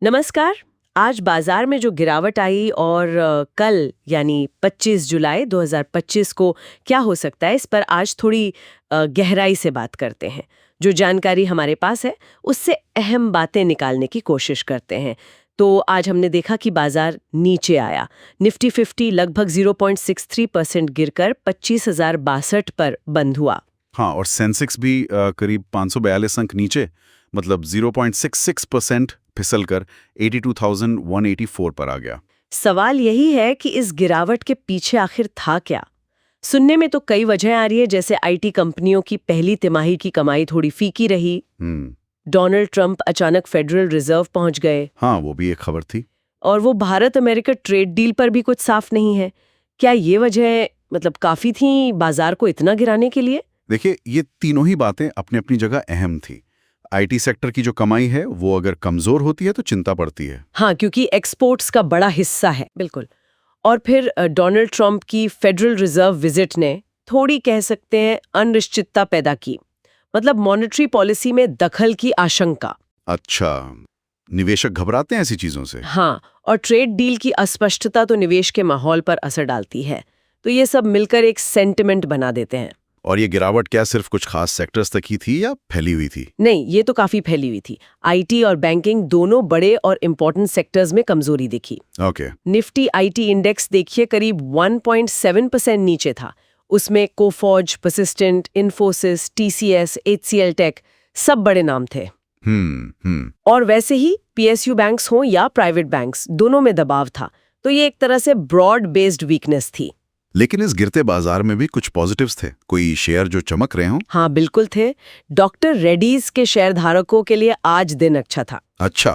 नमस्कार। आज बाजार में जो गिरावट आई और कल यानी 25 जुलाई 2025 को क्या हो सकता है, इस पर आज थोड़ी गहराई से बात करते हैं। जो जानकारी हमारे पास है उससे अहम बातें निकालने की कोशिश करते हैं। तो आज हमने देखा कि बाजार नीचे आया। निफ्टी 50 लगभग 0.63% गिरकर 25,062 पर बंद हुआ। हाँ, और सेंसेक्स भी करीब 542 अंक नीचे, मतलब 0.66% फिसलकर 82,184 पर आ गया। सवाल यही है कि इस गिरावट के पीछे आखिर था क्या। सुनने में तो कई वजह आ रही है, जैसे आईटी कंपनियों की पहली तिमाही की कमाई थोड़ी फीकी रही, डोनाल्ड ट्रंप अचानक फेडरल रिजर्व पहुंच गए। हाँ, वो भी एक खबर थी। और वो भारत अमेरिका ट्रेड डील पर भी कुछ साफ नहीं है। क्या ये वजह काफी थी बाजार को इतना गिराने के लिए? देखिए, ये तीनों ही बातें अपनी अपनी जगह अहम थी। आईटी सेक्टर की जो कमाई है वो अगर कमजोर होती है तो चिंता पड़ती है। हाँ, क्योंकि एक्सपोर्ट्स का बड़ा हिस्सा है। बिल्कुल। और फिर डोनाल्ड ट्रंप की फेडरल रिजर्व विजिट ने थोड़ी, कह सकते हैं, अनिश्चितता पैदा की। मतलब मॉनेटरी पॉलिसी में दखल की आशंका। अच्छा, निवेशक घबराते हैं ऐसी चीजों से। हाँ, और ट्रेड डील की अस्पष्टता तो निवेश के माहौल पर असर डालती है। तो ये सब मिलकर एक सेंटिमेंट बना देते हैं। और ये गिरावट क्या सिर्फ कुछ खास सेक्टर्स तक ही थी या फैली हुई थी? नहीं, ये तो काफी फैली हुई थी। आईटी और बैंकिंग दोनों बड़े और इम्पोर्टेंट सेक्टर्स में कमजोरी दिखी। ओके। निफ्टी आईटी इंडेक्स देखिए करीब 1.7% नीचे था। उसमें कोफॉर्ज, परसिस्टेंट, इन्फोसिस, टीसीएस, एचसीएल टेक सब बड़े नाम थे। और वैसे ही पीएसयू बैंक्स हों या प्राइवेट बैंक्स, दोनों में दबाव था। तो ये एक तरह से ब्रॉड बेस्ड वीकनेस थी। लेकिन इस गिरते बाजार में भी कुछ पॉजिटिव्स थे। कोई शेयर जो चमक रहे हों? हाँ, बिल्कुल थे। डॉक्टर रेड्डीज के शेयर धारकों के लिए आज दिन अच्छा था। अच्छा,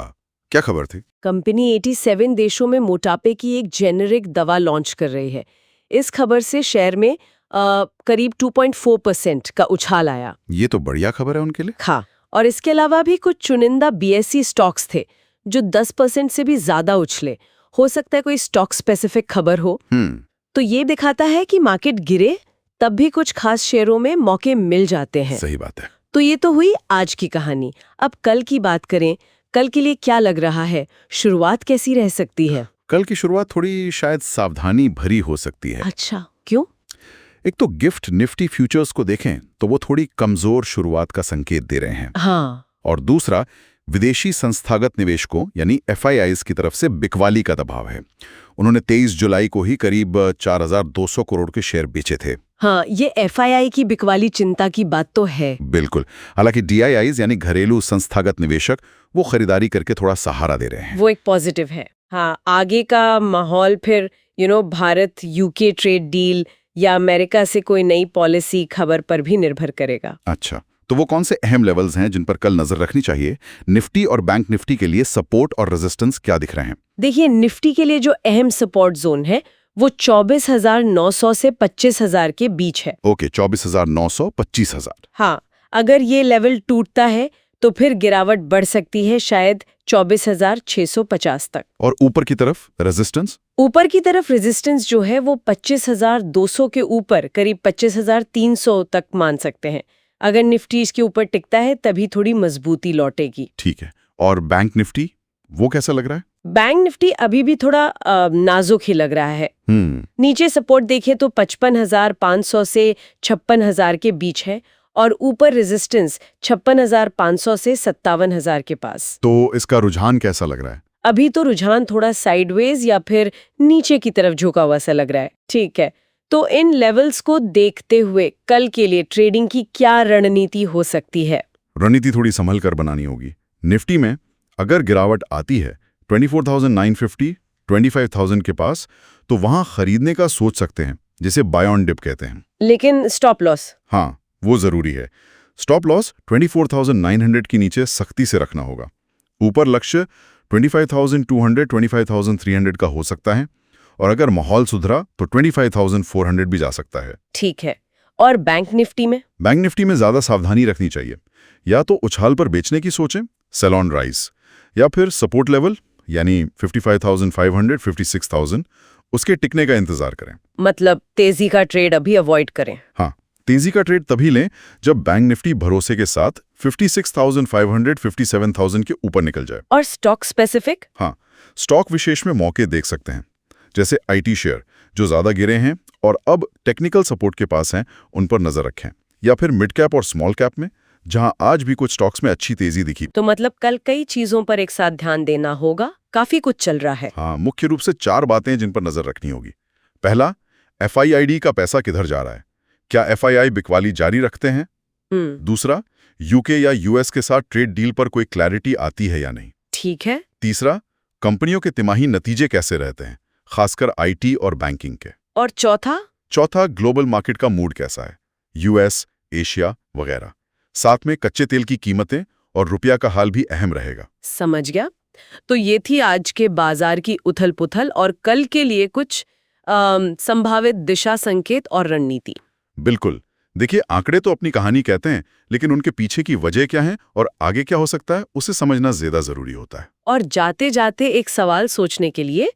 क्या खबर थी? कंपनी 87 देशों में मोटापे की एक जेनेरिक दवा लॉन्च कर रही है। इस खबर से शेयर में करीब 2.4% का उछाल आया। ये तो बढ़िया खबर है उनके लिए। हाँ, और इसके अलावा भी कुछ चुनिंदा बीएसई स्टॉक्स थे जो 10% से भी ज्यादा उछले। हो सकता है कोई स्टॉक स्पेसिफिक खबर हो। तो ये दिखाता है कि मार्केट गिरे तब भी कुछ खास शेयरों में मौके मिल जाते हैं। सही बात है। तो ये तो हुई आज की कहानी। अब कल की बात करें। कल के लिए क्या लग रहा है? शुरुआत कैसी रह सकती है? कल की शुरुआत थोड़ी शायद सावधानी भरी हो सकती है। अच्छा, क्यों? एक तो गिफ्ट निफ्टी फ्यूचर्स को देखें तो वो थोड़ी कमजोर शुरुआत का संकेत दे रहे हैं। हाँ। और दूसरा, विदेशी संस्थागत निवेशकों यानी एफआईआईज की तरफ से बिकवाली का दबाव है। उन्होंने 23 जुलाई को ही करीब 4,200 करोड़ के शेयर बेचे थे। हाँ, ये एफआईआई की बिकवाली चिंता की बात तो है। बिल्कुल। हालांकि डीआईआईज यानी घरेलू संस्थागत निवेशक वो खरीदारी करके थोड़ा सहारा दे रहे हैं। वो एक पॉजिटिव है। हाँ, आगे का माहौल फिर भारत यूके ट्रेड डील या अमेरिका से कोई नई पॉलिसी खबर पर भी निर्भर करेगा। अच्छा, तो वो कौन से अहम लेवल्स हैं जिन पर कल नजर रखनी चाहिए? निफ्टी और बैंक निफ्टी के लिए सपोर्ट और रेजिस्टेंस क्या दिख रहे हैं? देखिए, निफ्टी के लिए जो अहम सपोर्ट जोन है वो 24,900 से 25,000 के बीच है। ओके, 24,900, 25,000। हाँ, अगर ये लेवल टूटता है तो फिर गिरावट बढ़ सकती है, शायद 24,650 तक। और ऊपर की तरफ रेजिस्टेंस? ऊपर की तरफ रेजिस्टेंस जो है वो 25,200 के ऊपर करीब 25,300 तक मान सकते हैं। अगर निफ्टी इसके ऊपर टिकता है तभी थोड़ी मजबूती लौटेगी। ठीक है। और बैंक निफ्टी, वो कैसा लग रहा है? बैंक निफ्टी अभी भी थोड़ा नाजुक ही लग रहा है। नीचे सपोर्ट देखें तो 55,500 से 56,000 के बीच है और ऊपर रेजिस्टेंस 56,500 से 57,000 के पास। तो इसका रुझान कैसा लग रहा है? अभी तो रुझान थोड़ा साइडवेज या फिर नीचे की तरफ झुका हुआ सा लग रहा है। ठीक है, तो इन लेवल्स को देखते हुए कल के लिए ट्रेडिंग की क्या रणनीति हो सकती है? रणनीति थोड़ी संभल कर बनानी होगी। निफ्टी में अगर गिरावट आती है 24,950, 25,000 के पास, तो वहां खरीदने का सोच सकते हैं, जिसे बाय ऑन डिप कहते हैं। लेकिन स्टॉप लॉस? हाँ, वो जरूरी है। स्टॉप लॉस 24,900 के नीचे सख्ती से रखना होगा। ऊपर लक्ष्य 25,200, 25,300 का हो सकता है, और अगर माहौल सुधरा तो 25,400 भी जा सकता है। ठीक है। और बैंक निफ्टी में? बैंक निफ्टी में ज्यादा सावधानी रखनी चाहिए। या तो उछाल पर बेचने की सोचें, सेल ऑन राइज, या फिर सपोर्ट लेवल यानी 55,500, 56,000, उसके टिकने का इंतजार करें। मतलब तेजी का ट्रेड अभी अवॉइड करें? हाँ, तेजी का ट्रेड तभी लें जब बैंक निफ्टी भरोसे के साथ 56,500, 57,000 के ऊपर निकल जाए। और स्टॉक स्पेसिफिक? हाँ, स्टॉक विशेष में मौके देख सकते हैं, जैसे आईटी शेयर जो ज़्यादा गिरे हैं और अब टेक्निकल सपोर्ट के पास हैं, उन पर नज़र रखें। या फिर मिड कैप और स्मॉल कैप में, जहां आज भी कुछ स्टॉक्स में अच्छी तेजी दिखी। तो मतलब कल कई चीजों पर एक साथ ध्यान देना होगा, काफी कुछ चल रहा है। हाँ, मुख्य रूप से 4 बातें जिन पर नज़र रखनी होगी। पहला, FIID का पैसा किधर जा रहा है? क्या FII बिकवाली जारी रखते हैं? दूसरा, यूके या यूएस के साथ ट्रेड डील पर कोई क्लैरिटी आती है या नहीं? ठीक है। तीसरा, कंपनियों के तिमाही नतीजे कैसे रहते हैं, खासकर आईटी और बैंकिंग के? और चौथा, ग्लोबल मार्केट का मूड कैसा है, यूएस, एशिया वगैरह। साथ में कच्चे तेल की कीमतें और रुपया का हाल भी अहम रहेगा। समझ गया। तो ये थी आज के बाजार की उथल-पुथल और कल के लिए कुछ संभावित दिशा संकेत और रणनीति। बिल्कुल। देखिए, आंकड़े तो अपनी कहानी कहते हैं, लेकिन उनके पीछे की वजह क्या है और आगे क्या हो सकता है, उसे समझना ज्यादा जरूरी होता है। और जाते जाते एक सवाल सोचने के लिए,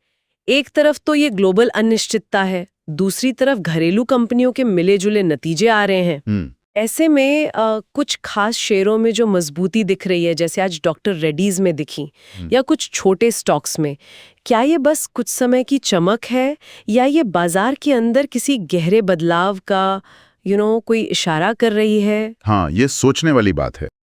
एक तरफ तो ये ग्लोबल अनिश्चितता है, दूसरी तरफ घरेलू कंपनियों के मिले-जुले नतीजे आ रहे हैं। ऐसे में कुछ खास शेयरों में जो मजबूती दिख रही है, जैसे आज डॉक्टर रेड्डीज में दिखी, या कुछ छोटे स्टॉक्स में, क्या ये बस कुछ समय की चमक है या ये बाजार के अंदर किसी गहरे बदलाव का कोई इशारा कर रही है? हाँ, ये सोचने वाली बात है।